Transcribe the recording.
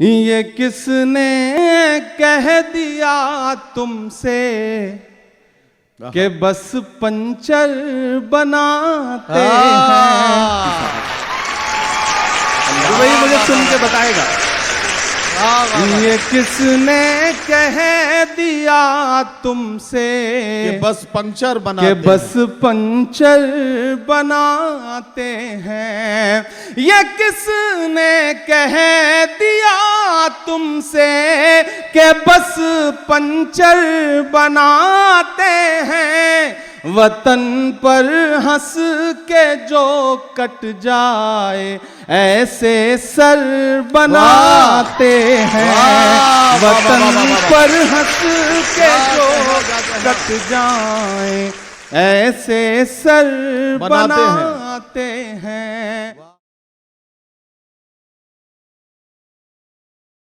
ये किसने कह दिया तुमसे कि बस पंचर बनाते हैं। वही मुझे सुन के बताएगा। ये किसने कह दिया तुमसे कि बस पंचर बनाते कि बस पंचर बनाते हैं। ये किसने कह दिया तुमसे कि बस पंचर बनाते हैं। वतन पर हंस के जो कट जाए ऐसे सर बनाते हैं। वतन पर हंस के जो कट जाए ऐसे सर बनाते हैं।